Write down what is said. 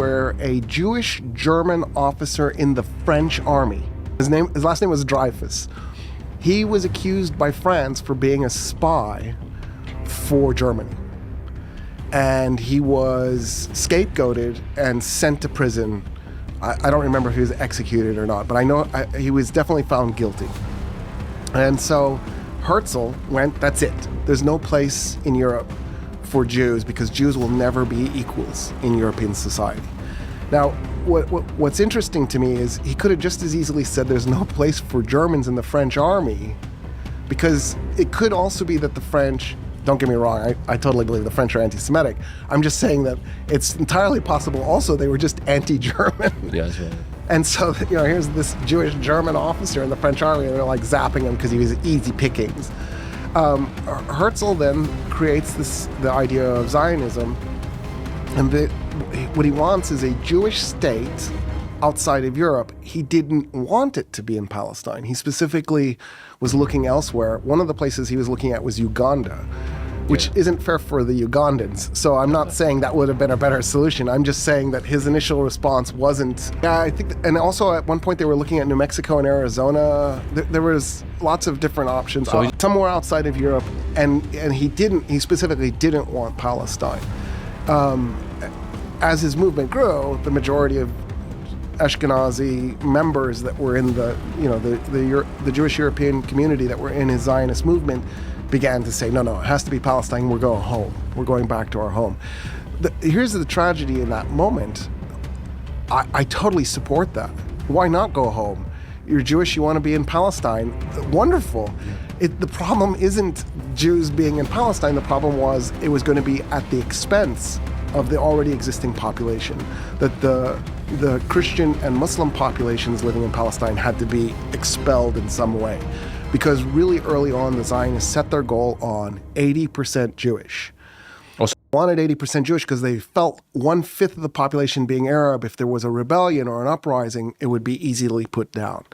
where a Jewish German officer in the French army, his last name was Dreyfus, he was accused by France for being a spy for Germany. And he was scapegoated and sent to prison. I don't remember if he was executed or not, but I know he was definitely found guilty. And so Herzl went, that's it. There's no place in Europe for Jews because Jews will never be equals in European society. Now, what's interesting to me is he could have just as easily said there's no place for Germans in the French army, because it could also be that the French, don't get me wrong, I totally believe the French are anti-Semitic. I'm just saying that it's entirely possible also they were just anti-German. Yeah, that's right. And so, here's this Jewish German officer in the French army, and they're like zapping him because he was easy pickings. Herzl then creates the idea of Zionism, and what he wants is a Jewish state outside of Europe. He didn't want it to be in Palestine. He specifically was looking elsewhere. One of the places he was looking at was Uganda, which isn't fair for the Ugandans. So I'm not saying that would have been a better solution. I'm just saying that his initial response wasn't. Yeah, I think, and also at one point they were looking at New Mexico and Arizona. There was lots of different options. So somewhere outside of Europe, and he specifically didn't want Palestine. As his movement grew, the majority of Ashkenazi members that were in the Jewish European community that were in his Zionist movement began to say, no, it has to be Palestine. We're going home. We're going back to our home. Here's the tragedy in that moment. I totally support that. Why not go home? You're Jewish, you want to be in Palestine. Wonderful. The problem isn't Jews being in Palestine. The problem was it was going to be at the expense of the already existing population, that the Christian and Muslim populations living in Palestine had to be expelled in some way. Because really early on, the Zionists set their goal on 80% Jewish. They wanted 80% Jewish because they felt 1/5 of the population being Arab, if there was a rebellion or an uprising, it would be easily put down.